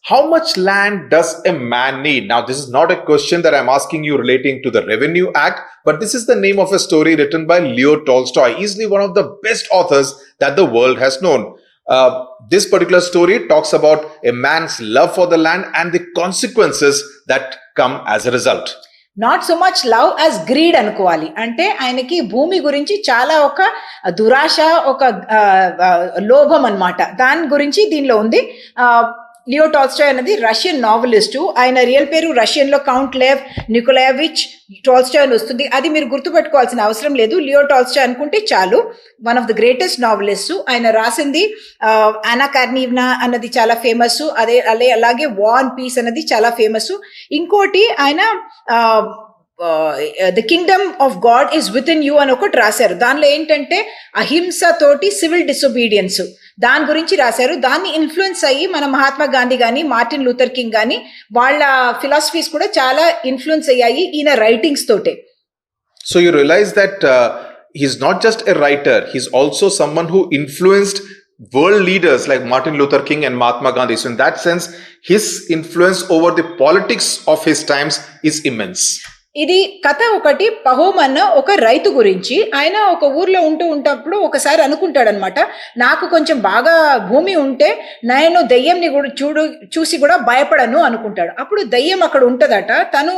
How much land does a man need? Now, this is not a question that I'm asking you relating to the Revenue Act, but this is the name of a story written by Leo Tolstoy, easily one of the best authors that the world has known. This particular story talks about a man's love for the land and the consequences that come as a result. Not so much love as greed అనుకోవాలి. అంటే ఆయనకి భూమి గురించి చాలా ఒక దురాశ, ఒక లోభం అన్నమాట. దాని గురించి దీనిలో ఉంది. లియో టాల్స్టాయ్ అనేది రష్యన్ నావలిస్టు. ఆయన రియల్ పేరు రష్యన్ లో కౌంట్ లేవ్ నికోలాయవిచ్ టాల్స్టాయ్ అని వస్తుంది. అది మీరు గుర్తుపెట్టుకోవాల్సిన అవసరం లేదు. లియో టాల్స్టాయ్ అనుకుంటే చాలు. One of the greatest novelist. ఆయన రాసింది ఆనా కార్నీవ్నా అన్నది చాలా ఫేమస్. అలాగే వార్ పీస్ అన్నది చాలా ఫేమస్. ఇంకోటి ఆయన the Kingdom of God is with in you అని ఒకటి రాశారు. దానిలో ఏంటంటే అహింస తోటి సివిల్ డిసొబీడియన్స్ దాని గురించి రాశారు. దాన్ని ఇన్ఫ్లుయెన్స్ అయ్యి మన మహాత్మా గాంధీ కానీ మార్టిన్ లూథర్ కింగ్ కానీ వాళ్ళ ఫిలాసఫీస్ కూడా చాలా ఇన్ఫ్లుయెన్స్ అయ్యాయి ఈయన రైటింగ్స్ తోటే. So you realize that he's not just a writer, he's also someone who influenced world leaders like Martin Luther King and Mahatma Gandhi. So in that sense, his influence over the politics of his times is immense. ఇది కథ ఒకటి. పహోమ్ అన్న ఒక రైతు గురించి. ఆయన ఒక ఊర్లో ఉంటప్పుడు ఒకసారి అనుకుంటాడనమాట, నాకు కొంచెం బాగా భూమి ఉంటే నేను దెయ్యంని కూడా చూసి కూడా భయపడను అనుకుంటాడు. అప్పుడు దెయ్యం అక్కడ ఉంటదట. తను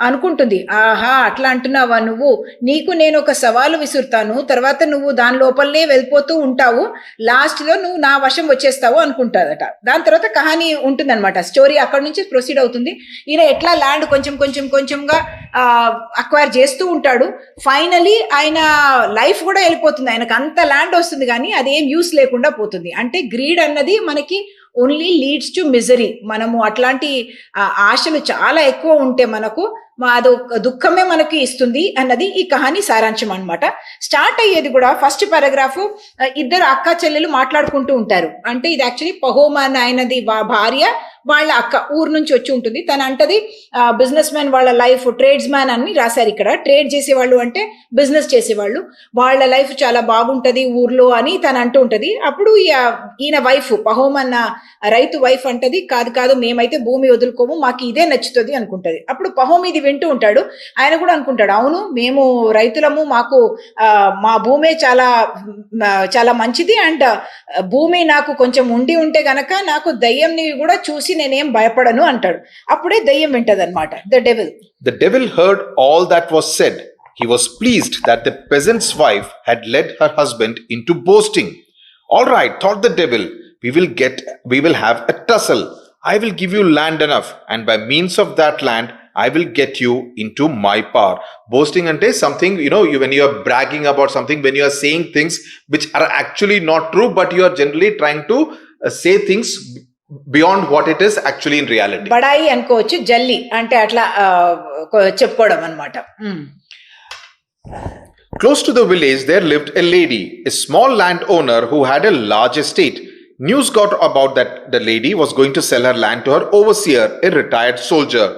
అనుకుంటుంది, ఆహా అట్లా అంటున్నావా నువ్వు, నీకు నేను ఒక సవాలు విసురుతాను, తర్వాత నువ్వు దాని లోపలనే వెళ్ళిపోతూ ఉంటావు, లాస్ట్ లో నువ్వు నా వశం వచ్చేస్తావు అనుకుంటాదట. దాని తర్వాత కహానీ ఉంటుందన్నమాట. స్టోరీ అక్కడ నుంచి ప్రొసీడ్ అవుతుంది. ఈయన ఎట్లా ల్యాండ్ కొంచెంగా అక్వైర్ చేస్తూ ఉంటాడు. ఫైనలీ ఆయన లైఫ్ కూడా వెళ్ళిపోతుంది. ఆయనకు అంత ల్యాండ్ వస్తుంది కానీ అదేం యూస్ లేకుండా పోతుంది. అంటే గ్రీడ్ అన్నది మనకి ఓన్లీ లీడ్స్ టు మిజరీ. మనము అట్లాంటి ఆశలు చాలా ఎక్కువ ఉంటే మనకు అది దుఃఖమే మనకి ఇస్తుంది అన్నది ఈ కహానీ సారాంశం అనమాట. స్టార్ట్ అయ్యేది కూడా ఫస్ట్ పారాగ్రాఫ్ ఇద్దరు అక్క చెల్లెలు మాట్లాడుకుంటూ ఉంటారు. అంటే ఇది యాక్చువల్లీ పహోమన్ ఆయనది భార్య, వాళ్ళ అక్క ఊరు నుంచి వచ్చి ఉంటుంది. తను అంటది బిజినెస్ మ్యాన్ వాళ్ళ లైఫ్, ట్రేడ్స్ మ్యాన్ అని రాశారు ఇక్కడ. ట్రేడ్ చేసేవాళ్ళు అంటే బిజినెస్ చేసేవాళ్ళు, వాళ్ళ లైఫ్ చాలా బాగుంటది ఊర్లో అని తను అంటూ ఉంటది. అప్పుడు ఈయన వైఫ్ పహోమన్ రైతు వైఫ్ అంటది, కాదు మేమైతే భూమి వదులుకోము, మాకు ఇదే నచ్చుతుంది అనుకుంటది. అప్పుడు పహోమ్ ఇది వింటూ ఉంటాడు. ఆయన కూడా అనుకుంటాడు, అవును మేము రైతులము, మాకు మా భూమే చాలా చాలా మంచిది, అండ్ భూమి నాకు కొంచెం ఉంటే గనక నాకు దయ్యంని కూడా చూసి నేనేం భయపడను అంటాడు. అప్పుడే దయ్యం వింటదన్నమాట. The devil heard all that was said. He was pleased that the peasant's wife had led her husband into boasting. All right, thought the devil, we will have a tussle. I will give you land enough, and by means of that land I will get you into my power. Boasting ante something, when you are bragging about something, when you are saying things which are actually not true, but you are generally trying to say things beyond what it is actually in reality. బడాయి అనుకోవచ్చు, జల్లి అంటే అట్లా చెప్పుకోవడం అన్నమాట. Close to the village there lived a lady, a small landowner who had a large estate. News got about that the lady was going to sell her land to her overseer, a retired soldier.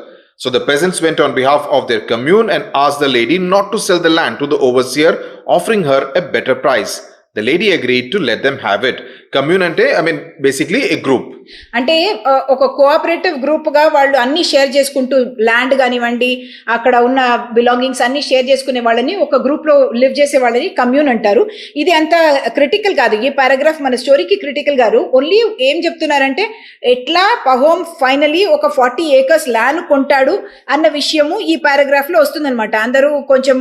So the peasants went on behalf of their commune and asked the lady not to sell the land to the overseer, offering her a better price. The lady agreed to let them have it. Commune ante, basically a group. అంటే ఒక cooperative group గా వాళ్ళు అన్ని share చేసుకుంటూ, land కానివ్వండి, అక్కడ ఉన్న belongings అన్ని షేర్ చేసుకునే వాళ్ళని, ఒక గ్రూప్ లో లివ్ చేసే వాళ్ళని కమ్యూన్ అంటారు. ఇది అంత క్రిటికల్ కాదు. ఈ పారాగ్రాఫ్ మన స్టోరీకి క్రిటికల్ కాదు. ఓన్లీ ఏం చెప్తున్నారంటే ఎట్లా పహోమ్ ఫైనలీ ఒక 40 acres ల్యాండ్ కొంటాడు అన్న విషయము ఈ పారాగ్రాఫ్ లో వస్తుందన్నమాట. అందరూ కొంచెం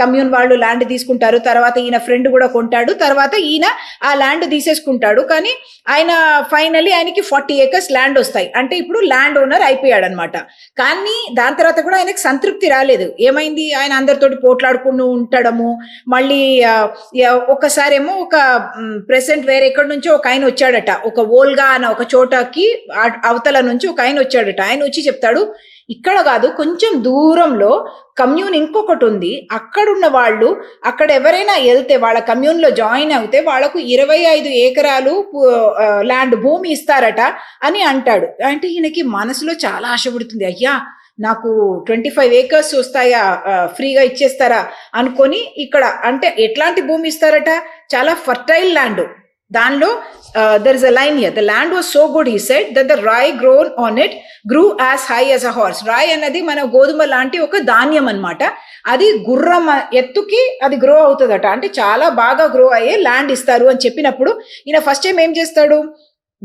కమ్యూన్ వాళ్ళు ల్యాండ్ తీసుకుంటారు, తర్వాత ఈయన ఫ్రెండ్ కూడా కొంటాడు, తర్వాత ఈయన ఆ ల్యాండ్ తీసేసుకుంటాడు. కానీ ఆయన ఫైనలీ ఆయనకి 40 acres ల్యాండ్ వస్తాయి. అంటే ఇప్పుడు ల్యాండ్ ఓనర్ అయిపోయాడు అనమాట. కానీ దాని తర్వాత కూడా ఆయనకి సంతృప్తి రాలేదు. ఏమైంది, ఆయన అందరితోటి పోట్లాడుకుంటూ ఉంటాడము. మళ్ళీ ఒకసారేమో ఒక ప్రెసెంట్ వేరే ఎక్కడి నుంచో ఒక ఆయన వచ్చాడట, ఒక ఓల్గా అన్న ఒక చోటకి అవతల నుంచి ఒక ఆయన వచ్చాడట. ఆయన వచ్చి చెప్తాడు, ఇక్కడ కాదు కొంచెం దూరంలో కమ్యూన్ ఇంకొకటి ఉంది, అక్కడున్న వాళ్ళు అక్కడ ఎవరైనా వెళ్తే వాళ్ళ కమ్యూన్ లో జాయిన్ అవుతే వాళ్ళకు 25 acres ల్యాండ్ భూమి ఇస్తారట అని అంటాడు. అంటే ఈయనకి మనసులో చాలా ఆశ పుడుతుంది, అయ్యా నాకు 25 acres వస్తాయా, ఫ్రీగా ఇచ్చేస్తారా అనుకొని ఇక్కడ అంటే ఎట్లాంటి భూమి ఇస్తారట, చాలా ఫర్టైల్ ల్యాండ్, దానిలో there is a line here. The land was so good, he said, that the rye grown on it grew as high as a horse. Rye అన్నది మన గోధుమ లాంటి ఒక ధాన్యం అన్నమాట. అది గుర్రం ఎత్తుకి అది గ్రో అవుతుందట. అంటే చాలా బాగా గ్రో అయ్యే ల్యాండ్ ఇస్తారు అని చెప్పినప్పుడు ఈయన ఫస్ట్ టైం ఏం చేస్తాడు,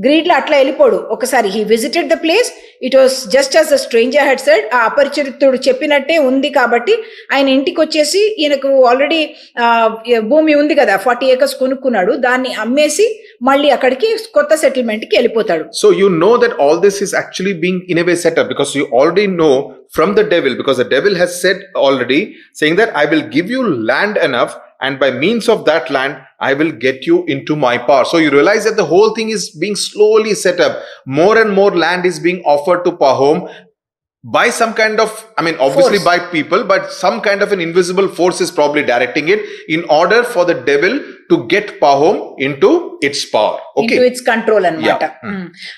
గ్రీడ్ లో అట్లా వెళ్ళిపోడు. ఒకసారి he visited the place, it was just as a stranger head said, ఆ అపరిచితుడు చెప్పినట్టే ఉంది కాబట్టి ఆయన ఇంటికి వచ్చేసి ఈయనకు ఆల్రెడీ భూమి ఉంది కదా 40 acres కొనుక్కున్నాడు, దాన్ని అమ్మేసి మళ్ళీ అక్కడికి కొత్త సెటిల్మెంట్ కి వెళ్ళిపోతాడు. So you know that all this is actually being in a way set up because you already know from the devil, because the devil has said already, saying that I will give you land enough and by means of that land I will get you into my power. So you realize that the whole thing is being slowly set up. More and more land is being offered to Pahom by some kind of, I mean obviously force. by people, but some kind of an invisible force is probably directing it in order for the devil to get Pahom into its power. Okay, into its control అన్నమాట.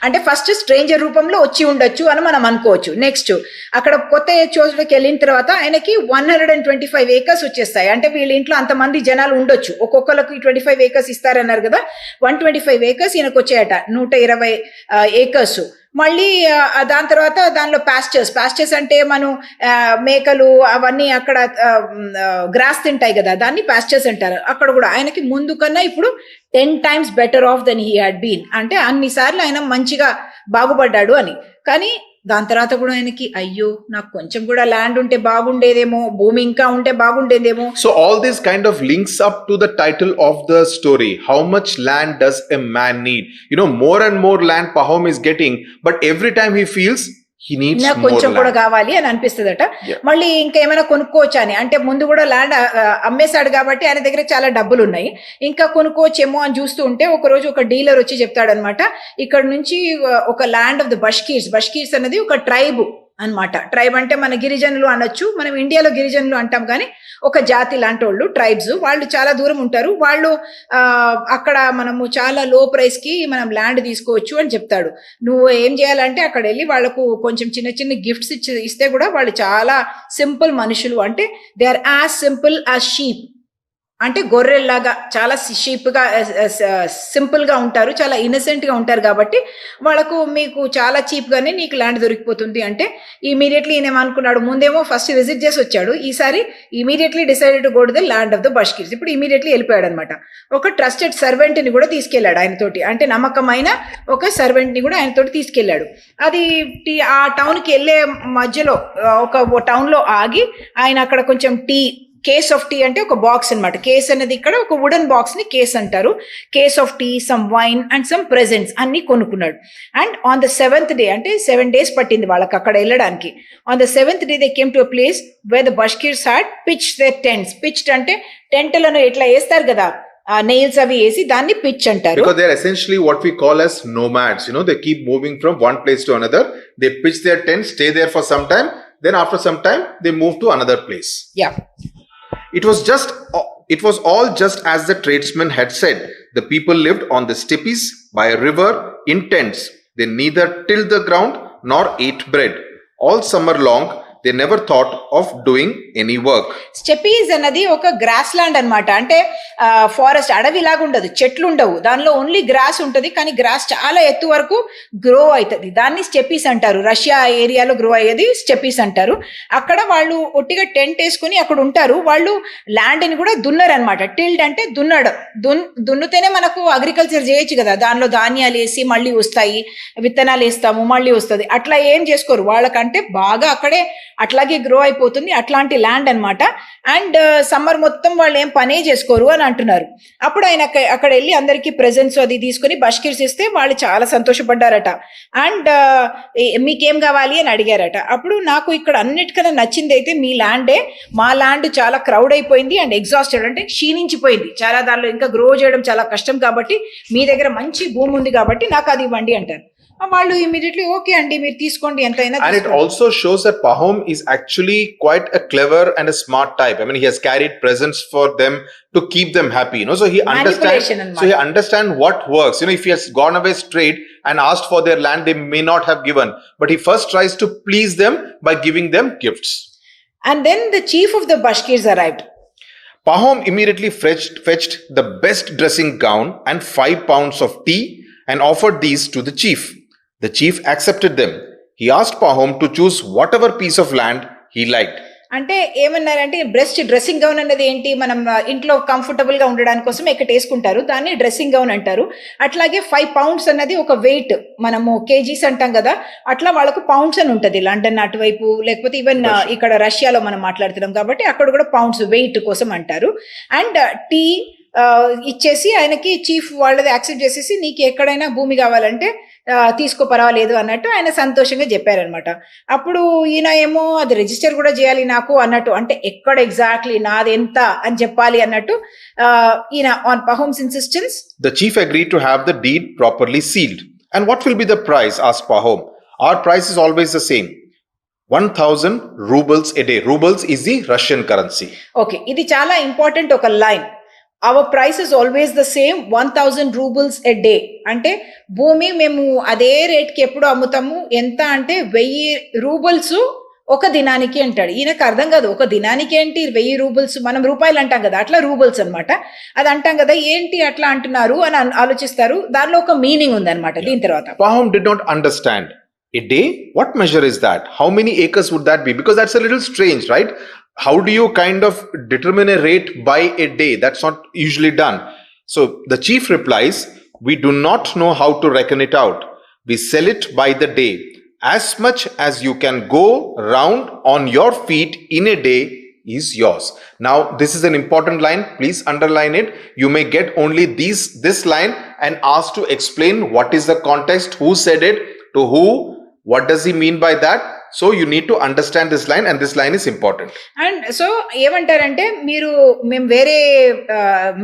అంటే first stranger రూపంలో వచ్చి ఉండొచ్చు అని మనం అనుకోవచ్చు. Next అక్కడ కొత్త చోటుకి వెళ్ళిన తర్వాత ఆయనకి 125 acres వచ్చేస్తాయి. అంటే వీళ్ళ ఇంట్లో అంతమంది జనాలు ఉండొచ్చు, ఒక్కొక్కరికి 25 acres ఇస్తారన్నారు కదా, 125 acres ఈయనకు వచ్చాయట, 120 acres. మళ్ళీ దాని తర్వాత దానిలో పాస్చర్స్ అంటే మనం మేకలు అవన్నీ అక్కడ గ్రాస్ తింటాయి కదా, దాన్ని పాస్చర్స్ అంటారు. అక్కడ కూడా ఆయనకి ముందు కన్నా ఇప్పుడు 10 times better off then he had been. అంటే అన్నిసార్లు ఆయన మంచిగా బాగుపడ్డాడు అని. కానీ దాని తర్వాత కూడా ఆయనకి అయ్యో నాకు కొంచెం కూడా ల్యాండ్ ఉంటే బాగుండేదేమో, భూమి ఇంకా ఉంటే బాగుండేదేమో. So all this kind of links up to the title of the story. How much land does a man need? You know, more and more land Pahom is getting, but every time he feels he needs నాకు more కొంచెం కూడా land. కావాలి అని అనిపిస్తుందట. Yeah. మళ్ళీ ఇంకా ఏమైనా కొనుక్కోవచ్చు అని, అంటే ముందు కూడా ల్యాండ్ అమ్మేశాడు కాబట్టి ఆయన దగ్గర చాలా డబ్బులు ఉన్నాయి, ఇంకా కొనుక్కోవచ్చేమో అని చూస్తూ ఉంటే ఒక రోజు ఒక డీలర్ వచ్చి చెప్తాడనమాట, ఇక్కడ నుంచి ఒక ల్యాండ్ ఆఫ్ ద బష్కీర్స్ అనేది ఒక ట్రైబ్ అన్నమాట. ట్రైబ్ అంటే మన గిరిజనులు అనొచ్చు, మనం ఇండియాలో గిరిజనులు అంటాం కానీ ఒక జాతి లాంటి వాళ్ళు ట్రైబ్స్, వాళ్ళు చాలా దూరం ఉంటారు. వాళ్ళు అక్కడ మనము చాలా లో ప్రైస్ కి మనం ల్యాండ్ తీసుకోవచ్చు అని చెప్తాడు. నువ్వు ఏం చేయాలంటే అక్కడ వెళ్ళి వాళ్ళకు కొంచెం చిన్న చిన్న గిఫ్ట్స్ ఇస్తే కూడా వాళ్ళు చాలా సింపుల్ మనుషులు, అంటే they are as simple as sheep, అంటే గొర్రెల్లాగా చాలా షీప్ గా సింపుల్ గా ఉంటారు, చాలా ఇన్నసెంట్ గా ఉంటారు కాబట్టి వాళ్ళకు మీకు చాలా చీప్ గానే నీకు ల్యాండ్ దొరికిపోతుంది. అంటే ఇమీడియట్లీ ఈయన ఏమనుకున్నాడు, ముందేమో ఫస్ట్ విజిట్ చేసి వచ్చాడు, ఈసారి immediately decided to go to the land of the Bashkirs. ఇప్పుడు ఇమీడియట్లీ వెళ్ళిపోయాడు అనమాట. ఒక ట్రస్టెడ్ సర్వెంట్ ని కూడా తీసుకెళ్లాడు ఆయనతోటి, అంటే నమ్మకమైన ఒక సర్వెంట్ ని కూడా ఆయనతోటి తీసుకెళ్లాడు. అది ఆ టౌన్ కి వెళ్లే మధ్యలో ఒక టౌన్ లో ఆగి ఆయన అక్కడ కొంచెం కేస్ ఆఫ్ టీ అంటే ఒక బాక్స్ అనమాట. కేస్ అనేది ఇక్కడ ఒక వుడెన్ బాక్స్ ని కేస్ అంటారు. Case of tea, some wine and some presents అన్ని కొనుక్కున్నాడు. And on the 7th day, అంటే 7 days పట్టింది వాళ్ళకి అక్కడ వెళ్ళడానికి. On the 7th day they came to a place where the Bashkirs had pitched their tents. Pitched అంటే టెంట్లను ఎట్లా వేస్తారు కదా, నెయిల్స్ అవి వేసి, దాన్ని పిచ్ అంటారు. Because they are essentially what we call as nomads. You know, they keep moving from one place to another. They pitch their tent, stay there for some time, then after some time they move to another place. Yeah. It was all just as the tradesman had said. The people lived on the steppes by a river in tents. They neither tilled the ground nor ate bread. All summer long they never thought of doing any work. స్టెపీస్ అన్నది ఒక gross land అనమాట. అంటే forest, అడవి లాగా ఉండదు, చెట్లు ఉండవు, దానిలో ఓన్లీ గ్రాస్ ఉంటుంది. కానీ గ్రాస్ చాలా ఎత్తు వరకు గ్రో అవుతుంది, దాన్ని స్టెపీస్ అంటారు. రష్యా ఏరియాలో గ్రో అయ్యేది స్టెపీస్ అంటారు. అక్కడ వాళ్ళు ఒట్టిగా టెంట్ వేసుకుని అక్కడ ఉంటారు. వాళ్ళు ల్యాండ్ ని కూడా దున్నరు అనమాట. టిల్డ్ అంటే దున్నడం, దున్నుతేనే మనకు అగ్రికల్చర్ చేయొచ్చు కదా, దానిలో ధాన్యాలు వేసి మళ్ళీ వస్తాయి, విత్తనాలు వేస్తాము మళ్ళీ వస్తుంది, అట్లా ఏం చేసుకోరు. వాళ్ళకంటే బాగా అక్కడే అట్లాగే గ్రో అయిపోతుంది, అట్లాంటి ల్యాండ్ అనమాట. అండ్ సమ్మర్ మొత్తం వాళ్ళు ఏం పనే చేసుకోరు అని అంటున్నారు. అప్పుడు ఆయన అక్కడ వెళ్ళి అందరికి ప్రెజెంట్స్ అది తీసుకుని బష్కీర్స్ ఇస్తే వాళ్ళు చాలా సంతోషపడ్డారట. అండ్ మీకేం కావాలి అని అడిగారట. అప్పుడు నాకు ఇక్కడ అన్నిటికన్నా నచ్చింది అయితే మీ ల్యాండే, మా ల్యాండ్ చాలా క్రౌడ్ అయిపోయింది అండ్ ఎగ్జాస్టెడ్, అంటే క్షీణించిపోయింది చాలా, దానిలో ఇంకా గ్రో చేయడం చాలా కష్టం కాబట్టి మీ దగ్గర మంచి భూమి ఉంది కాబట్టి నాకు అది ఇవ్వండి అంటారు. వాళ్ళు ఇమీడియట్లీ ఓకే అండి మీరు తీసుకోండి ఎంతైనా. And it also shows that Pahom is actually quite a clever and a smart type. I mean, he has carried presents for them to keep them happy, you know, so he understands what works. You know, if he has gone away straight and asked for their land, they may not have given, but he first tries to please them by giving them gifts. And then the chief of the Bashkirs arrived. Pahom immediately fetched the best dressing gown and 5 pounds of tea and offered these to the chief. The chief accepted them. He asked Pahom to choose whatever piece of land he liked. అంటే ఏమన్నారంటే best dressing gown అనేది ఏంటి, మనం ఇంట్లో comfortable గా ఉండడానికి కోసం ఇక్కడ వేసుకుంటారు, దాన్ని డ్రెస్సింగ్ గౌన్ అంటారు. అట్లాగే 5 pounds అన్నది ఒక వెయిట్, మనము కేజీస్ అంటాం కదా, అట్లా వాళ్ళకు పౌండ్స్ అని ఉంటది. లండన్ అటువైపు లేకపోతే ఈవెన్ ఇక్కడ రష్యాలో మనం మాట్లాడుతున్నాం కాబట్టి అక్కడ కూడా పౌండ్స్ వెయిట్ కోసం అంటారు. అండ్ టీ ఇచ్చేసి ఆయనకి చీఫ్ వాళ్ళది యాక్సెప్ట్ చేసేసి నీకు ఎక్కడైనా భూమి కావాలంటే తీసుకో పర్వాలేదు అన్నట్టు ఆయన సంతోషంగా చెప్పారనమాట. అప్పుడు ఈయన ఏమో అది రిజిస్టర్ కూడా చేయాలి నాకు అన్నట్టు, అంటే ఎక్కడ ఎగ్జాక్ట్లీ నాది ఎంత అని చెప్పాలి అన్నట్టు ఈయన on Pahom's insistence. The chief agreed to have the deed properly sealed. And what will be the price? Asked Pahom. Our price is always the same. 1000 rubles a day. Rubles is the Russian currency. Okay, ఇది చాలా important ఒక line. Our price is always the same 1000 roubles a day. అంటే భూమి మేము అదే రేట్కి ఎప్పుడు అమ్ముతాము, ఎంత అంటే 1000 రూబుల్స్ ఒక దినానికి అంటాడు. ఈయనకు అర్థం కాదు, ఒక దినానికి ఏంటి 1000 రూబుల్స్, మనం రూపాయలు అంటాం కదా అట్లా రూబుల్స్ అనమాట, అది అంటాం కదా, ఏంటి అట్లా అంటున్నారు అని ఆలోచిస్తారు. దానిలో ఒక మీనింగ్ ఉందన్నమాట. దీని తర్వాత Pahom did not understand. A day? What measure is that? How many acres would that be? Because that's a little strange, right? How do you kind of determine a rate by a day? That's not usually done. So the chief replies, we do not know how to reckon it out. We sell it by the day. As much as you can go round on your feet in a day is yours. Now, this is an important line. Please underline it. You may get only this line and asked to explain what is the context, who said it, to who, what does he mean by that. So you need to understand this line, and this line is important. And so ఏమంటారంటే మేము వేరే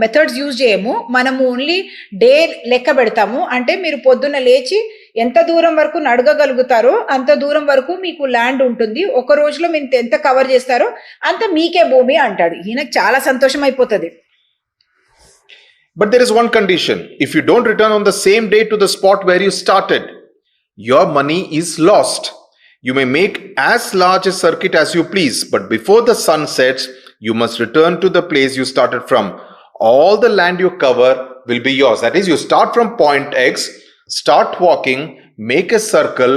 methods use చేయము, మనము only day లెక్క పెడతాము. అంటే మీరు పొద్దున్న లేచి ఎంత దూరం వరకు నడగగలుగుతారో అంత దూరం వరకు మీకు ల్యాండ్ ఉంటుంది, ఒక రోజులో మీరు ఎంత కవర్ చేస్తారో అంత మీకే భూమి అంటాడు. ఈయనకు చాలా సంతోషం అయిపోతుంది. But there is one condition. If you don't return on the same day to the spot where you started, your money is lost. You may make as large a circuit as you please, but before the sun sets, you must return to the place you started from. All the land you cover will be yours. That is, you start from point X, start walking, make a circle,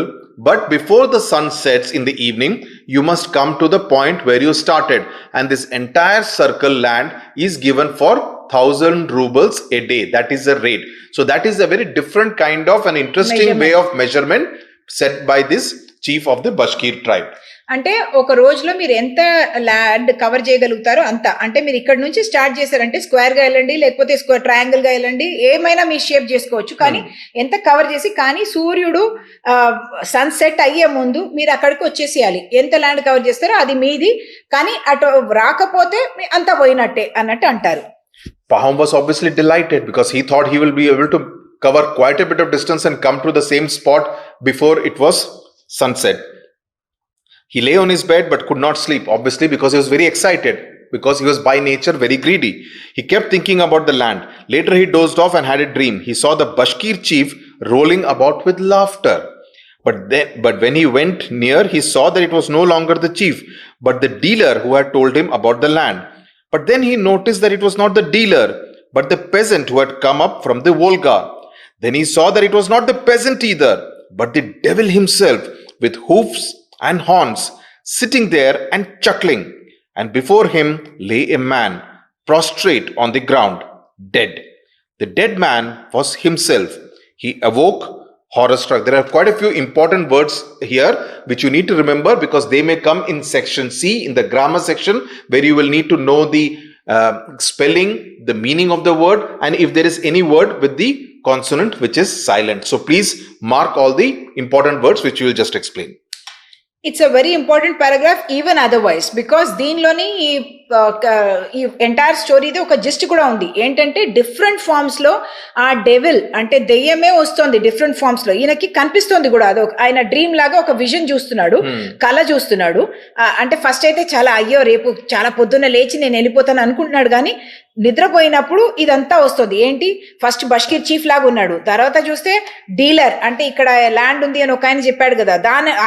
but before the sun sets in the evening, you must come to the point where you started. And this entire circle land is given for 1000 rubles a day. That is the rate. So that is a very different kind of an interesting way of measurement set by this chief of the Bashkir tribe. అంటే ఒక రోజులో మీరు ఎంత land cover చేయగలుగుతారో అంత, అంటే మీరు ఇక్కడ నుంచి స్టార్ట్ చేశారంటే స్క్వేర్ గా వెళ్ళండి, లేకపోతే ట్రయాంగిల్ గా వెళ్ళండి, ఏమైనా మీ షేప్ చేసుకోవచ్చు, కానీ ఎంత కవర్ చేసి, కానీ సూర్యుడు సన్సెట్ అయ్యే ముందు మీరు అక్కడికి వచ్చేసేయాలి. ఎంత ల్యాండ్ కవర్ చేస్తారో అది మీది, కానీ అటు రాకపోతే అంతా పోయినట్టే అన్నట్టు అంటారు. Pahom was obviously delighted because he thought he will be able to cover quite a bit of distance and come to the same spot before it was sunset. He lay on his bed but could not sleep, obviously, because he was very excited, because he was by nature very greedy. He kept thinking about the land. Later he dozed off and had a dream. He saw the Bashkir chief rolling about with laughter. But when he went near, he saw that it was no longer the chief, but the dealer who had told him about the land. But then he noticed that it was not the dealer, but the peasant who had come up from the Volga. Then he saw that it was not the peasant either, but the devil himself, with hoofs and horns, sitting there and chuckling. And before him lay a man, prostrate on the ground, dead. The dead man was himself. He awoke, horror-struck. There are quite a few important words here which you need to remember, because they may come in section C, in the grammar section, where you will need to know the spelling, the meaning of the word, and if there is any word with the consonant which is silent. So please mark all the important words which we will just explain. It's a very important paragraph even otherwise, because దీనిలోని ఈ entire స్టోరీది ఒక gist కూడా ఉంది. ఏంటంటే different forms లో ఆ devil అంటే దెయ్యమే వస్తుంది డిఫరెంట్ ఫార్మ్స్ లో. ఈయనకి కనిపిస్తుంది కూడా, అది ఆయన డ్రీమ్ లాగా ఒక విజన్ చూస్తున్నాడు, కళ చూస్తున్నాడు. అంటే ఫస్ట్ అయితే చాలా అయ్యో రేపు చాలా పొద్దున్న లేచి నేను వెళ్ళిపోతాను అనుకుంటున్నాడు, కానీ నిద్రపోయినప్పుడు ఇదంతా వస్తుంది. ఏంటి, ఫస్ట్ బష్కీర్ చీఫ్ లాగా ఉన్నాడు, తర్వాత చూస్తే డీలర్ అంటే ఇక్కడ ల్యాండ్ ఉంది అని ఒక ఆయన చెప్పాడు కదా,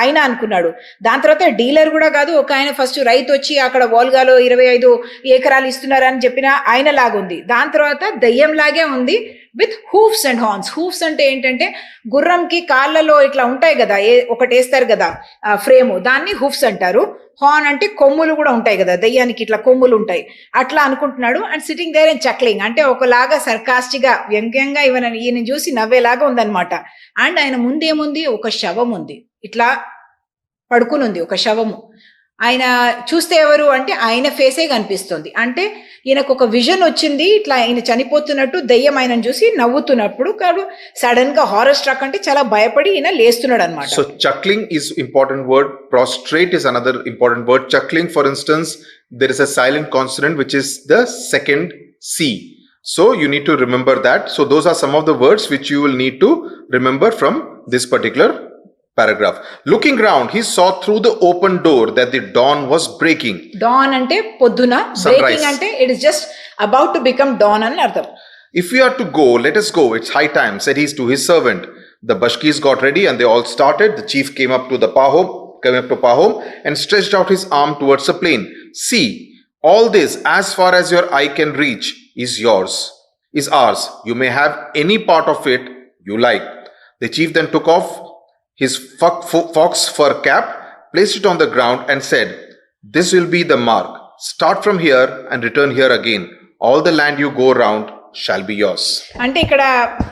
ఆయన అనుకున్నాడు. దాని తర్వాత డీలర్ కూడా కాదు, ఒక ఆయన ఫస్ట్ రైతు వచ్చి అక్కడ వోల్గాలో 25 25 ఎకరాలు ఇస్తున్నారని చెప్పిన ఆయన లాగుంది. దాని తర్వాత దయ్యం లాగే ఉంది with hoofs and horns. Hoofs అంటే ఏంటంటే గుర్రంకి కాళ్ళలో ఇట్లా ఉంటాయి కదా, ఒకటి వేస్తారు కదా ఫ్రేము, దాన్ని హూఫ్స్ అంటారు. హార్న్ అంటే కొమ్ములు కూడా ఉంటాయి కదా, దయ్యానికి ఇట్లా కొమ్ములు ఉంటాయి, అట్లా అనుకుంటున్నాడు. అండ్ సిట్టింగ్ దేర్ అండ్ చక్లింగ్ అంటే ఒకలాగా సర్కాస్టిక్ గా వ్యంగ్యంగా ఈయన చూసి నవ్వేలాగా ఉందన్నమాట. అండ్ ఆయన ముందేముంది, ఒక శవం ఉంది, ఇట్లా పడుకుని ఉంది ఒక శవము. ఆయన చూస్తే ఎవరు అంటే ఆయన ఫేసే కనిపిస్తుంది. అంటే ఈయనకు ఒక విజన్ వచ్చింది, ఇట్లా ఆయన చనిపోతున్నట్టు దయ్యం ఆయనను చూసి నవ్వుతున్నప్పుడు. కాదు సడన్ గా హారర్ స్ట్రక్ అంటే చాలా భయపడి ఈయన లేస్తున్నాడు అనమాట. So chuckling is important word. Prostrate is another important word. Chuckling, for instance, there is a silent consonant which is the second C. So you need to remember that. So those are some of the words which you will need to remember from this particular paragraph. Looking round, he saw through the open door that the dawn was breaking. Dawn అంటే పొద్దున, breaking అంటే it is just about to become dawn అని అర్థం. If we are to go, let us go. It's high time, said he to his servant. The Bashkis got ready and they all started. The chief came up to Pahom and stretched out his arm towards the plain. See, all this, as far as your eye can reach, is ours. You may have any part of it you like. The chief then took off his fox fur cap, placed it on the ground and said, this will be the mark. Start from here and return here again. All the land you go round shall be yours. అంటే ఇక్కడ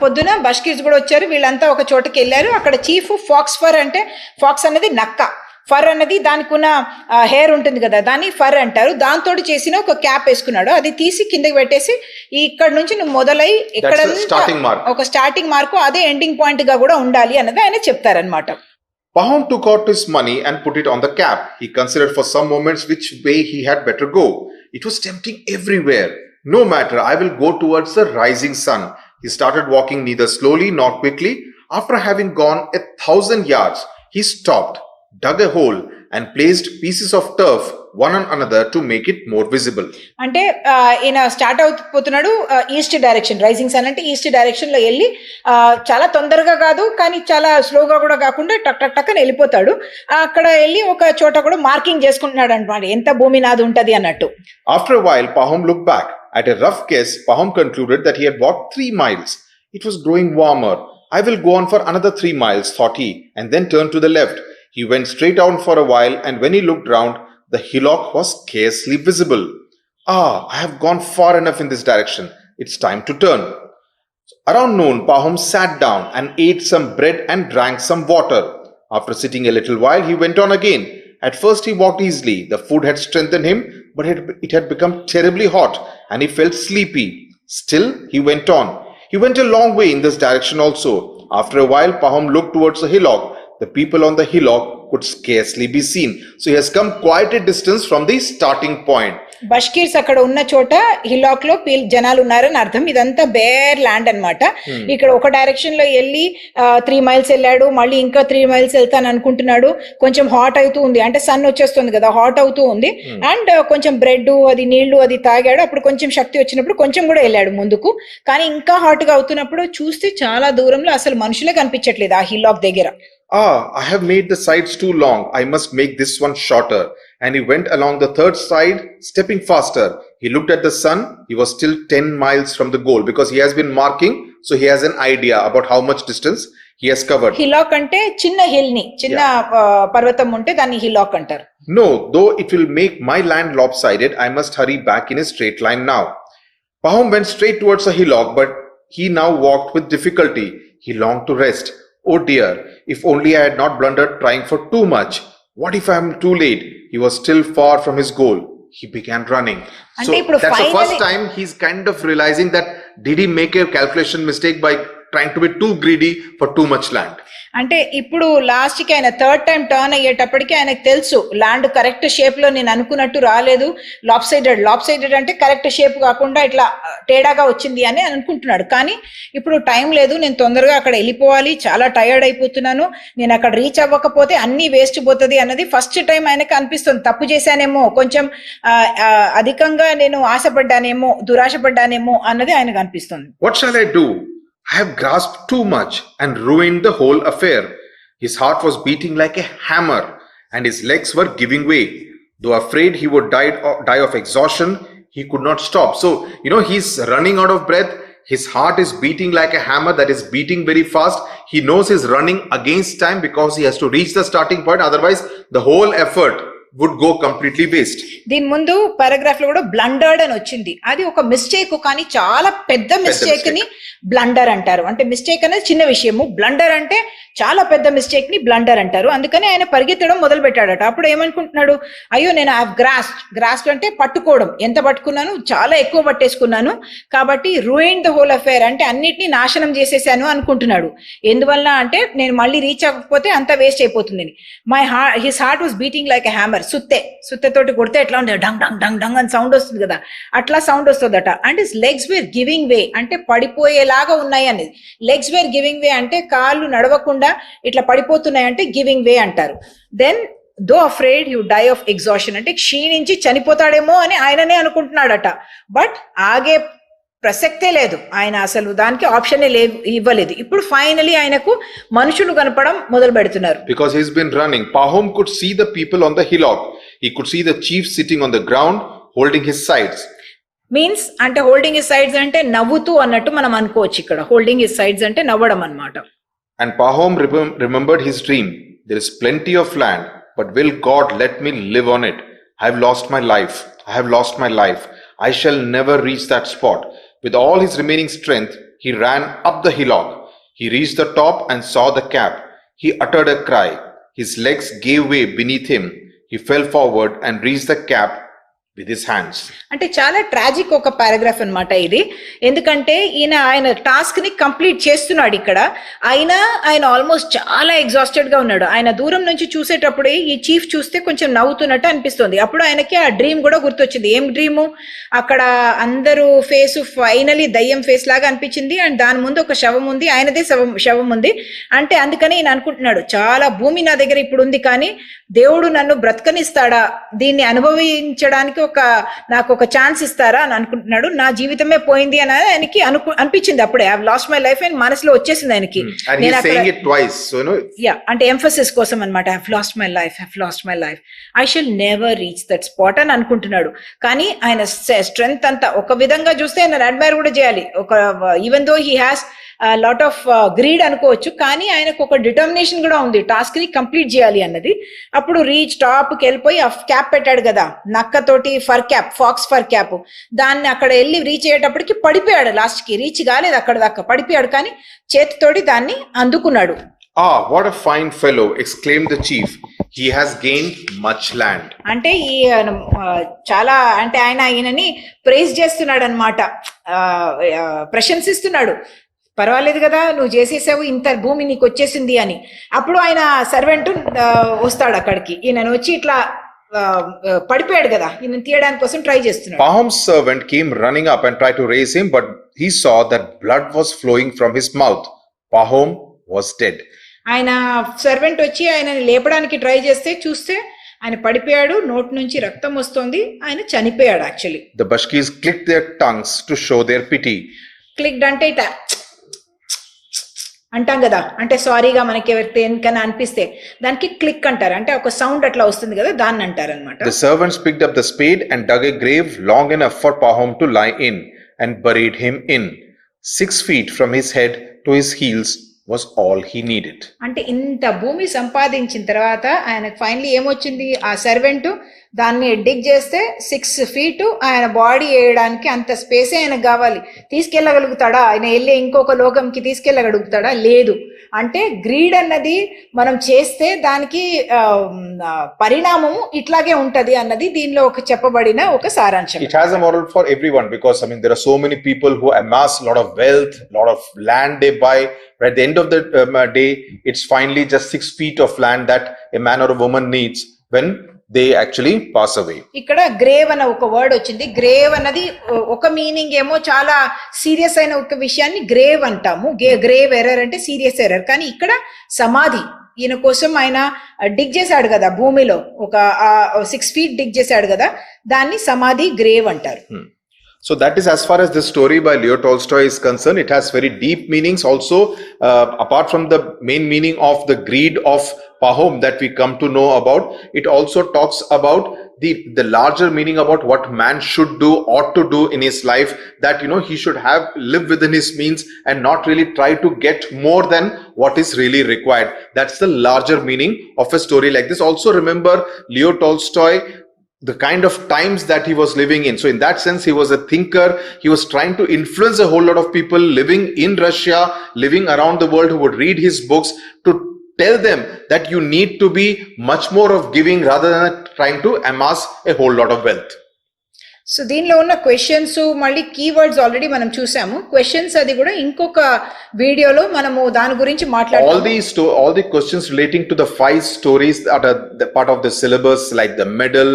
పొద్దున బష్కీస్ కూడా వచ్చారు, వీళ్ళంతా ఒక చోటకి వెళ్ళారు. అక్కడ చీఫ్ ఫాక్స్ ఫర్ అంటే, ఫాక్స్ అనేది నక్క, ఫర్ అన్నది దానికి ఉన్న హెయిర్ ఉంటుంది కదా, దాన్ని ఫర్ అంటారు. దాంతో చేసిన ఒక క్యాప్ వేసుకున్నాడు, అది తీసి కిందకి పెట్టేసి ఇక్కడ నుంచి నువ్వు మొదలై ఇక్కడ ఒక స్టార్టింగ్ మార్కు, అదే ఎండింగ్ పాయింట్ గా కూడా ఉండాలి అన్నది ఆయన చెప్తారనమాట. Pahom took out his money and put it on the cap. He considered for some moments which way he had better go. It was tempting everywhere. No matter, I will go towards the rising sun. He started walking neither slowly nor quickly. After having gone 1,000 yards, he stopped, dug a hole and placed pieces of turf one on another to make it more visible. అంటే ఈయన start అవుతున్నాడు east direction, rising sun అంటే east direction లో వెళ్ళి చాలా తొందరగా కాదు కానీ చాలా స్లోగా కూడా కాకుండా టక్ టక్ టక్ అని వెళ్ళిపోతాడు. అక్కడ వెళ్ళి ఒక చోట కూడా మార్కింగ్ చేసుకుంటున్నాడు అనమాట, ఎంత భూమి నాది ఉంటది అన్నట్టు. After a while, Pahom looked back. At a rough guess, Pahom concluded that he had walked 3 miles. It was growing warmer. I will go on for another 3 miles, thought he, and then turned to the left. He went straight on for a while, and when he looked round, the hillock was scarcely visible. I have gone far enough in this direction. It's time to turn. Around noon, Pahom sat down and ate some bread and drank some water. After sitting a little while, he went on again. At first, he walked easily. The food had strengthened him, but it had become terribly hot, and he felt sleepy. Still, he went on. He went a long way in this direction also. After a while, Pahom looked towards the hillock. The people on the hillock could scarcely be seen. So he has come quite a distance from the starting point. బష్కీర్స్ అక్కడ ఉన్న చోట హిలాక్ లో జనాలు ఉన్నారని అర్థం. ఇదంతా bear land అనమాట. ఇక్కడ ఒక డైరెక్షన్ లో వెళ్ళి 3 miles వెళ్ళాడు, మళ్ళీ ఇంకా 3 miles వెళ్తాను అనుకుంటున్నాడు. కొంచెం హాట్ అవుతూ ఉంది, అంటే సన్ వచ్చేస్తుంది కదా, హాట్ అవుతూ ఉంది. అండ్ కొంచెం బ్రెడ్ అది నీళ్లు అది తాగాడు. అప్పుడు కొంచెం శక్తి వచ్చినప్పుడు కొంచెం కూడా వెళ్ళాడు ముందుకు. కానీ ఇంకా హాట్ గా అవుతున్నప్పుడు చూస్తే చాలా దూరంలో అసలు మనుషులే కనిపించట్లేదు ఆ హిలాక్ దగ్గర. I have made the sides too long. I must make this one shorter. And he went along the third side, stepping faster. He looked at the sun. He was still 10 miles from the goal because he has been marking. So he has an idea about how much distance he has covered. హిలాక్ అంటే చిన్న hill ని, చిన్న పర్వతం ఉంటే దాన్ని హిలాక్ అంటారు. No, though it will make my land lopsided, I must hurry back in a straight line now. Pahom went straight towards the hillock, but he now walked with difficulty. He longed to rest. Oh dear, if only I had not blundered trying for too much. What if I am too late? He was still far from his goal. He began running. So that's the first time he's kind of realizing that did he make a calculation mistake by trying to be too greedy for too much land. అంటే ఇప్పుడు last కి ఆయన third time turn అయ్యేటప్పటికి ఆయనకు తెలుసు land correct shape లో నేను అనుకున్నట్టు రాలేదు, లాప్ సైడెడ్ అంటే కరెక్ట్ షేప్ కాకుండా ఇట్లా తేడాగా వచ్చింది అని అనుకుంటున్నాడు. కానీ ఇప్పుడు టైం లేదు, నేను తొందరగా అక్కడ వెళ్ళిపోవాలి, చాలా టైర్డ్ అయిపోతున్నాను, నేను అక్కడ రీచ్ అవ్వకపోతే అన్ని వేస్ట్ పోతుంది అన్నది ఫస్ట్ టైం ఆయనకు అనిపిస్తుంది. తప్పు చేశానేమో, కొంచెం అధికంగా నేను ఆశపడ్డానేమో, దురాశపడ్డానేమో అన్నది ఆయనకు అనిపిస్తుంది. What shall I do? I have grasped too much and ruined the whole affair. His heart was beating like a hammer and his legs were giving way. Though afraid he would die of exhaustion, he could not stop. So, he's running out of breath. His heart is beating like a hammer that is beating very fast. He knows he's running against time because he has to reach the starting point. Otherwise, the whole effort would go completely waste. దీని ముందు paragraph లో కూడా బ్లండర్డ్ అని వచ్చింది. అది ఒక mistake, కానీ చాలా పెద్ద మిస్టేక్ ని బ్లండర్ అంటారు. అంటే మిస్టేక్ అనేది చిన్న విషయము, బ్లండర్ అంటే చాలా పెద్ద మిస్టేక్ ని బ్లండర్ అంటారు. అందుకని ఆయన పరిగెత్తడం మొదలు పెట్టాడట. అప్పుడు ఏమనుకుంటున్నాడు, అయ్యో నేను గ్రాస్డ్ అంటే పట్టుకోవడం, ఎంత పట్టుకున్నాను, చాలా ఎక్కువ పట్టేసుకున్నాను, కాబట్టి రూయిన్ ద హోల్ అఫేర్ అంటే అన్నిటినీ నాశనం చేసేసాను అనుకుంటున్నాడు. ఎందువల్ల అంటే నేను మళ్ళీ రీచ్ అవ్వకపోతే అంత వేస్ట్ అయిపోతుంది. His heart was beating like a hammer. సుత్తెతోటి కొడితే ఎట్లా ఉంటుంది, డంగ్ డంగ్ డంగ్ డంగ్ అని సౌండ్ వస్తుంది కదా, అట్లా సౌండ్ వస్తుందట. And his legs were giving way అంటే పడిపోయేలాగా ఉన్నాయి అనేది. లెగ్స్ వేర్ గివింగ్ వే అంటే కాళ్ళు నడవకుండా ఇట్లా పడిపోతున్నాయి అంటే గివింగ్ వే అంటారు. Then though afraid you die of exhaustion అంటే క్షీణించి చనిపోతాడేమో అని ఆయననే అనుకుంటున్నాడట. బట్ ఆగే ప్రసక్తే లేదు, ఆయన అసలు దానికి ఆప్షనే ఇవ్వలేదు. ఇప్పుడు ఫైనలీ ఆయనకు మనుషులు కనపడం మొదలు పెడుతున్నారు. Because he's been running, Pahom could see the people on the hillock. He could see the chief sitting on the ground holding his sides. Means అంటే హోల్డింగ్ హిస్ సైడ్స్ అంటే నవ్వుతూ అన్నట్టు మనం అనుకోవచ్చు. ఇక్కడ హోల్డింగ్ హిస్ సైడ్స్ అంటే నవ్వడం అన్నమాట. And Pahom remembered his dream. There is plenty of land, but will God let me live on it? I have lost my life. I have lost my life. I shall never reach that spot. With all his remaining strength, he ran up the hillock. He reached the top and saw the cap. He uttered a cry. His legs gave way beneath him. He fell forward and reached the cap with his hands. అంటే చాలా tragic ఒక paragraph అన్నమాట ఇది. ఎందుకంటే ఆయన task ని complete చేస్తున్నాడు ఇక్కడ. ఆయన ఆల్మోస్ట్ చాలా ఎగ్జాస్టెడ్ గా ఉన్నాడు. ఆయన దూరం నుంచి చూసేటప్పుడే ఈ చీఫ్ చూస్తే కొంచెం నవ్వుతున్నట్టు అనిపిస్తుంది. అప్పుడు ఆయనకి ఆ డ్రీమ్ కూడా గుర్తొచ్చింది. ఏం డ్రీము, అక్కడ అందరూ ఫేస్ ఫైనలీ దయ్యం ఫేస్ లాగా అనిపించింది. అండ్ దాని ముందు ఒక శవం ఉంది, ఆయనదే శవం ఉంది. అంటే అందుకని ఈయన అనుకుంటున్నాడు, చాలా భూమి నా దగ్గర ఇప్పుడు ఉంది, కానీ దేవుడు నన్ను బ్రతకనిస్తాడా, దీన్ని అనుభవించడానికి నాకు ఒక ఛాన్స్ ఇస్తారా అని అనుకుంటున్నాడు. నా జీవితమే పోయింది అని ఆయనకి అనిపించింది. అప్పుడే I have lost my life అని మనసులో వచ్చేసింది ఆయనకి. అంటే ఎంఫసిస్ కోసం అనమాట. I have lost my life, I have lost my life, I shall never reach that spot అని అనుకుంటున్నాడు. కానీ ఆయన స్ట్రెంగ్త్ అంతా ఒక విధంగా చూస్తే ఆయన అడ్మైర్ కూడా చేయాలి. Even though he has lot of greed అనుకోవచ్చు, కానీ ఆయనకు ఒక డిటర్మినేషన్ కూడా ఉంది టాస్క్ ని కంప్లీట్ చేయాలి అన్నది. అప్పుడు రీచ్ టాప్ కి వెళ్ళిపోయి ఆ క్యాప్ పెట్టాడు కదా, నక్కతోటి ఫాక్స్ ఫర్ క్యాప్, దాన్ని అక్కడ వెళ్ళి రీచ్ అయ్యేటప్పటికి పడిపోయాడు. లాస్ట్ కి రీచ్ కాలేదు, అక్కడ దాకా పడిపోయాడు, కానీ చేతితోటి దాన్ని అందుకున్నాడు. Ah, what a fine fellow, exclaimed the chief. He has gained much land. అంటే ఈ చాలా అంటే ఈయనని ప్రైజ్ చేస్తున్నాడు అనమాట, ప్రశంసిస్తున్నాడు. పర్వాలేదు కదా, నువ్వు చేసేసావు, ఇంత భూమి నీకు వచ్చేసింది అని. అప్పుడు ఆయన సర్వెంట్ వస్తాడు అక్కడికి. ఈయన వచ్చి ఇట్లా పడిపోయాడు కదా, ఈయన తీయడానికి కోసం ట్రై చేస్తున్నాడు. Pahom's servant came running up and tried to raise him, but he saw that blood was flowing from his mouth. Pahom was dead. ఆయన సర్వెంట్ వచ్చి ఆయనని లేపడానికి ట్రై చేస్తే చూస్తే ఆయన పడిపోయాడు, నోటి నుంచి రక్తం వస్తుంది, ఆయన చనిపోయాడు. Actually The Bashkis clicked their tongues to show their pity. Clicked అంటే ఇట అంటాం కదా, అంటే సారీగా మనకి ఎవరికైనా అనిపిస్తే దానికి క్లిక్ అంటారు. అంటే ఒక సౌండ్ అట్లా వస్తుంది కదా, దాన్ని అంటారు అనమాట. The servants picked up the spade and dug a grave long enough for Pahom to lie in and buried him in. 6 feet from his head to his heels was all he needed. అంటే ఇంత భూమి సంపాదించిన తర్వాత ఆయనకు finally ఏమొచ్చింది, ఆ servant దాన్ని డిగ్ చేస్తే 6 feet ఆయన బాడీ వేయడానికి అంత స్పేసే ఆయనకు కావాలి. తీసుకెళ్ళగలుగుతాడా ఆయన, వెళ్ళి ఇంకొక లోకంకి తీసుకెళ్ళగలుగుతాడా? లేదు. అంటే గ్రీడ్ అన్నది మనం చేస్తే దానికి పరిణామము ఇట్లాగే ఉంటది అన్నది దీనిలో ఒక చెప్పబడిన ఒక సారాంశం. It has a moral for everyone, because there are so many people who amass a lot of wealth, a lot of land they buy, but at the end of the day it's finally just 6 feet of land that a man or a woman needs when they actually pass away. ఇక్కడ grave అన్న ఒక word వచ్చింది. Grave అన్నది ఒక meaning ఏమో చాలా serious అయిన ఒక విషయాన్ని గ్రేవ్ అంటాము. గ్రేవ్ ఎర్రర్ అంటే సీరియస్ ఎర్రర్. కానీ ఇక్కడ సమాధి, ఈయన కోసం ఆయన డిగ్ చేశాడు కదా భూమిలో, ఒక 6 feet డిగ్ చేశాడు కదా, దాన్ని సమాధి గ్రేవ్ అంటారు. So that is as far as this story by Leo Tolstoy is concerned. It has very deep meanings also, apart from the main meaning of the greed of Pahom that we come to know about. It also talks about the larger meaning about what man should do, ought to do in his life, that he should live within his means and not really try to get more than what is really required. That's the larger meaning of a story like this. Also remember Leo Tolstoy, the kind of times that he was living in. So in that sense, he was a thinker. He was trying to influence a whole lot of people living in Russia, living around the world, who would read his books, to tell them that you need to be much more of giving rather than trying to amass a whole lot of wealth. So దీనిలో ఉన్న questions మళ్ళీ keywords already మనం చూసాము. Questions అది కూడా ఇంకొక వీడియోలో మనము దాని గురించి మాట్లాడుతాము. All the questions relating to the 5 stories that are the part of the syllabus, like the medal,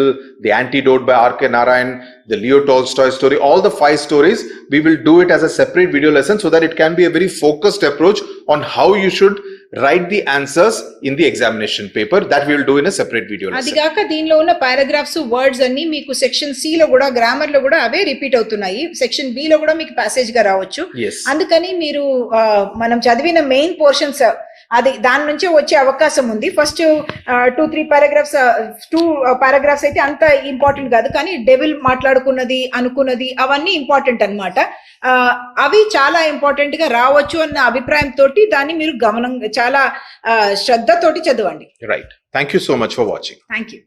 the antidote by R.K. Narayan, the Leo Tolstoy story, all the 5 stories, we will do it as a separate video lesson so that it can be a very focused approach on how you should write the answers in the examination paper. That we will do in a separate video lesson. అది కాక దీనిలో ఉన్న paragraphs words అన్ని మీకు section C లో కూడా grammar లో కూడా అవే రిపీట్ అవుతున్నాయి. సెక్షన్ బి లో కూడా మీకు ప్యాసేజ్ గా రావచ్చు. అందుకని మీరు మనం చదివిన మెయిన్ పోర్షన్స్ అది దాని నుంచే వచ్చే అవకాశం ఉంది. ఫస్ట్ 2-3 పారాగ్రాఫ్స్ 2 పారాగ్రాఫ్స్ అయితే అంత ఇంపార్టెంట్ కాదు, కానీ డెవిల్ మాట్లాడుకున్నది అనుకున్నది అవన్నీ ఇంపార్టెంట్ అన్నమాట. అవి చాలా ఇంపార్టెంట్ గా రావచ్చు అన్న అభిప్రాయం తోటి దాన్ని మీరు చాలా శ్రద్ధతోటి చదవండి. Right. Thank you so much for watching. Thank you.